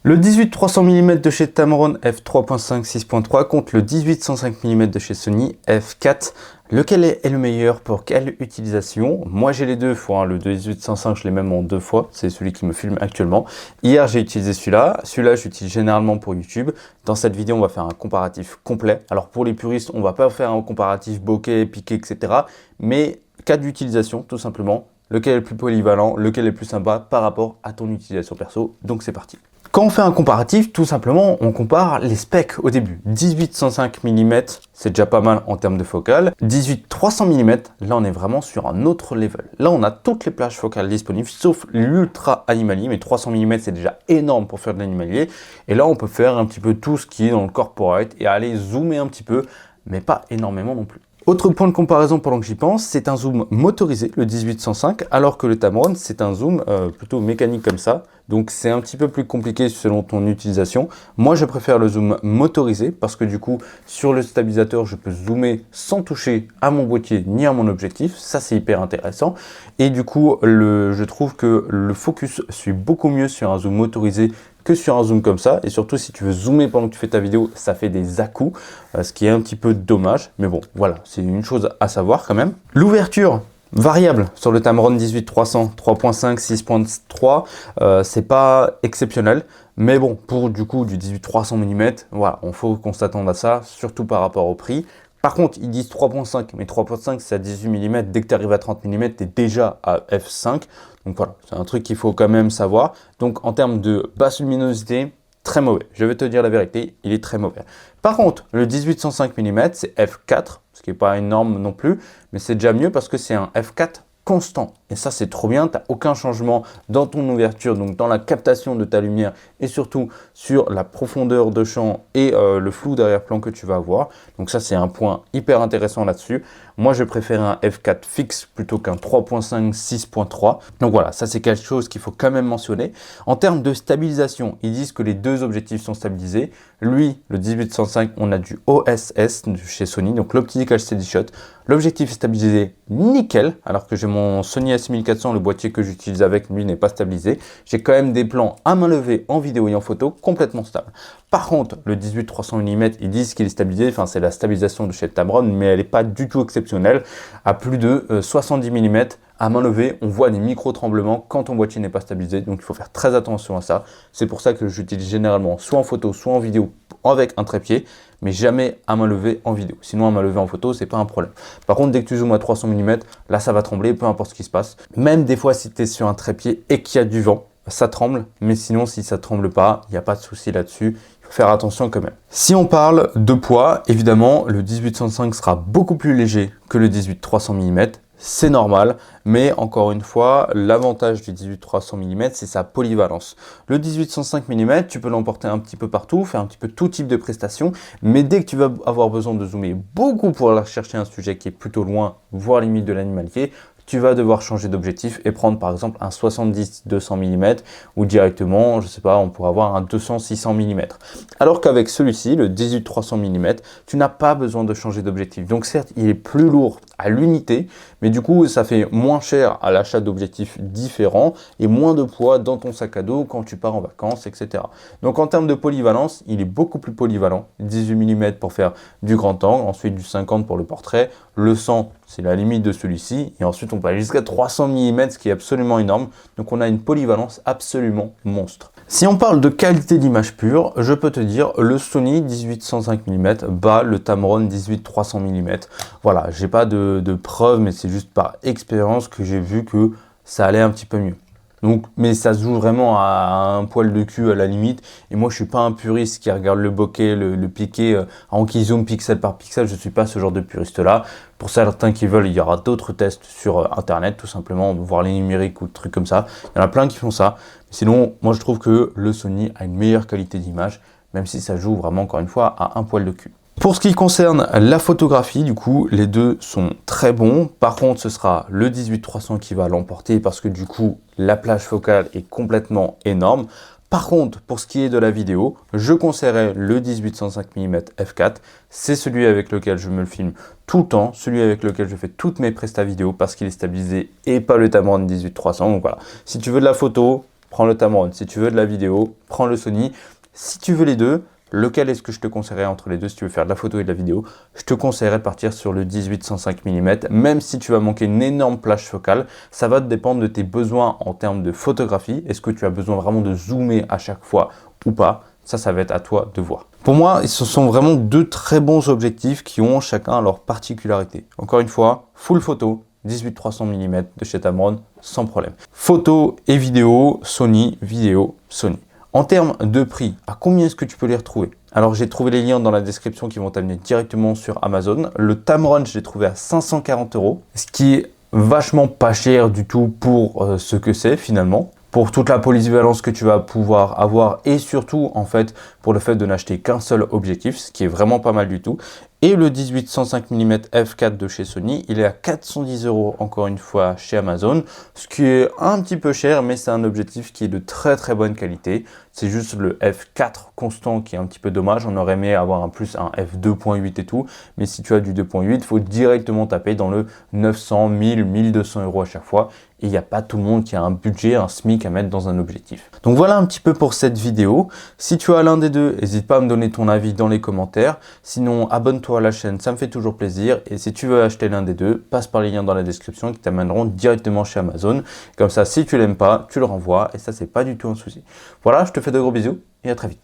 Le 18-300 mm de chez Tamron f3.5 6.3 contre le 18-105 mm de chez Sony f4. Lequel est le meilleur pour quelle utilisation? Moi j'ai les deux fois, hein. Le 18-105 je l'ai même en deux fois, c'est celui qui me filme actuellement. Hier j'ai utilisé celui-là j'utilise généralement pour YouTube. Dans cette vidéo on va faire un comparatif complet. Alors pour les puristes on va pas faire un comparatif bokeh, piqué, etc. Mais cas d'utilisation tout simplement. Lequel est le plus polyvalent, lequel est le plus sympa par rapport à ton utilisation perso. Donc c'est parti. Quand on fait un comparatif, tout simplement, on compare les specs au début. 18-105 mm, c'est déjà pas mal en termes de focale. 18-300 mm, là on est vraiment sur un autre level. Là on a toutes les plages focales disponibles, sauf l'ultra animalier, mais 300 mm c'est déjà énorme pour faire de l'animalier. Et là on peut faire un petit peu tout ce qui est dans le corporate et aller zoomer un petit peu, mais pas énormément non plus. Autre point de comparaison pendant que j'y pense, c'est un zoom motorisé, le 18-105, alors que le Tamron, c'est un zoom plutôt mécanique comme ça. Donc c'est un petit peu plus compliqué selon ton utilisation. Moi, je préfère le zoom motorisé parce que du coup, sur le stabilisateur, je peux zoomer sans toucher à mon boîtier ni à mon objectif. Ça, c'est hyper intéressant. Et du coup, je trouve que le focus suit beaucoup mieux sur un zoom motorisé que sur un zoom comme ça, et surtout si tu veux zoomer pendant que tu fais ta vidéo, ça fait des à-coups, ce qui est un petit peu dommage, mais bon, voilà, c'est une chose à savoir quand même. L'ouverture variable sur le Tamron 18-300, 3.5, 6.3, c'est pas exceptionnel, mais bon, pour du coup du 18-300 mm, voilà, on faut qu'on s'attende à ça, surtout par rapport au prix. Par contre, ils disent 3.5, mais 3.5 c'est à 18 mm, dès que tu arrives à 30 mm, tu es déjà à f5. Donc voilà, c'est un truc qu'il faut quand même savoir. Donc en termes de basse luminosité, très mauvais. Je vais te dire la vérité, il est très mauvais. Par contre, le 18-105 mm, c'est f4, ce qui n'est pas énorme non plus, mais c'est déjà mieux parce que c'est un f4 constant. Et ça, c'est trop bien, tu n'as aucun changement dans ton ouverture, donc dans la captation de ta lumière et surtout sur la profondeur de champ et le flou d'arrière-plan que tu vas avoir. Donc ça, c'est un point hyper intéressant là-dessus. Moi, je préfère un f4 fixe plutôt qu'un 3.5 6.3. Donc voilà, ça c'est quelque chose qu'il faut quand même mentionner. En termes de stabilisation, ils disent que les deux objectifs sont stabilisés. Lui, le 18-105, on a du OSS de chez Sony, donc l'Optical Steady Shot. L'objectif est stabilisé nickel, alors que j'ai mon Sony a6400, le boîtier que j'utilise avec, lui n'est pas stabilisé. J'ai quand même des plans à main levée en vidéo et en photo complètement stables. Par contre, le 18-300 mm, ils disent qu'il est stabilisé, enfin c'est la stabilisation de chez Tamron, mais elle n'est pas du tout exceptionnelle. À plus de 70 mm, à main levée, on voit des micro-tremblements quand ton boîtier n'est pas stabilisé, donc il faut faire très attention à ça. C'est pour ça que j'utilise généralement soit en photo, soit en vidéo avec un trépied, mais jamais à main levée en vidéo. Sinon, à main levée en photo, c'est pas un problème. Par contre, dès que tu zoomes à 300 mm, là, ça va trembler, peu importe ce qui se passe. Même des fois, si tu es sur un trépied et qu'il y a du vent, ça tremble, mais sinon, si ça tremble pas, il n'y a pas de souci là-dessus. Il faut faire attention quand même. Si on parle de poids, évidemment, le 18-105 sera beaucoup plus léger que le 18-300 mm. C'est normal, mais encore une fois, l'avantage du 18-300 mm, c'est sa polyvalence. Le 18-105 mm, tu peux l'emporter un petit peu partout, faire un petit peu tout type de prestations, mais dès que tu vas avoir besoin de zoomer beaucoup pour aller chercher un sujet qui est plutôt loin, voire limite de l'animalier, tu vas devoir changer d'objectif et prendre par exemple un 70-200 mm ou directement, je sais pas, on pourrait avoir un 200-600 mm. Alors qu'avec celui-ci, le 18-300 mm, tu n'as pas besoin de changer d'objectif. Donc certes, il est plus lourd à l'unité, mais du coup, ça fait moins cher à l'achat d'objectifs différents et moins de poids dans ton sac à dos quand tu pars en vacances, etc. Donc en termes de polyvalence, il est beaucoup plus polyvalent. 18 mm pour faire du grand angle, ensuite du 50 pour le portrait, le 100 c'est la limite de celui-ci, et ensuite on peut aller jusqu'à 300 mm, ce qui est absolument énorme. Donc on a une polyvalence absolument monstre. Si on parle de qualité d'image pure, je peux te dire le Sony 18-105 mm bat le Tamron 18-300 mm. Voilà, j'ai pas de preuves, mais c'est juste par expérience que j'ai vu que ça allait un petit peu mieux. Donc, mais ça se joue vraiment à un poil de cul à la limite. Et moi, je suis pas un puriste qui regarde le bokeh, le piqué en qui zoom pixel par pixel. Je suis pas ce genre de puriste-là. Pour certains qui veulent, il y aura d'autres tests sur Internet, tout simplement, voir les numériques ou des trucs comme ça. Il y en a plein qui font ça. Mais sinon, moi, je trouve que le Sony a une meilleure qualité d'image, même si ça joue vraiment, encore une fois, à un poil de cul. Pour ce qui concerne la photographie, du coup, les deux sont très bons. Par contre, ce sera le 18-300 qui va l'emporter parce que du coup, la plage focale est complètement énorme. Par contre, pour ce qui est de la vidéo, je conseillerais le 18-105 mm f4. C'est celui avec lequel je me le filme tout le temps, celui avec lequel je fais toutes mes prestats vidéo parce qu'il est stabilisé et pas le Tamron 18-300. Donc voilà, si tu veux de la photo, prends le Tamron. Si tu veux de la vidéo, prends le Sony. Si tu veux les deux, lequel est-ce que je te conseillerais entre les deux? Si tu veux faire de la photo et de la vidéo, je te conseillerais de partir sur le 18-105 mm, même si tu vas manquer une énorme plage focale. Ça va te dépendre de tes besoins en termes de photographie. Est-ce que tu as besoin vraiment de zoomer à chaque fois ou pas? Ça va être à toi de voir. Pour moi, ce sont vraiment deux très bons objectifs qui ont chacun leur particularité. Encore une fois, full photo, 18-300 mm de chez Tamron, sans problème. Photo et vidéo, Sony, vidéo, Sony. En termes de prix, à combien est-ce que tu peux les retrouver? Alors j'ai trouvé les liens dans la description qui vont t'amener directement sur Amazon. Le Tamron, je l'ai trouvé à 540 €, ce qui est vachement pas cher du tout pour ce que c'est finalement. Pour toute la polyvalence que tu vas pouvoir avoir et surtout en fait pour le fait de n'acheter qu'un seul objectif, ce qui est vraiment pas mal du tout. Et le 18-105 mm f4 de chez Sony, il est à 410 € encore une fois chez Amazon, ce qui est un petit peu cher, mais c'est un objectif qui est de très très bonne qualité. C'est juste le f4 constant qui est un petit peu dommage. On aurait aimé avoir un f2.8 et tout, mais si tu as du 2.8, il faut directement taper dans le 900, 1000, 1200 € à chaque fois. Et il n'y a pas tout le monde qui a un budget, un SMIC à mettre dans un objectif. Donc voilà un petit peu pour cette vidéo. Si tu as l'un des deux, n'hésite pas à me donner ton avis dans les commentaires. Sinon, abonne-toi à la chaîne, ça me fait toujours plaisir. Et si tu veux acheter l'un des deux, passe par les liens dans la description qui t'amèneront directement chez Amazon. Comme ça, si tu l'aimes pas, tu le renvoies et ça, c'est pas du tout un souci. Voilà, je te fais de gros bisous et à très vite.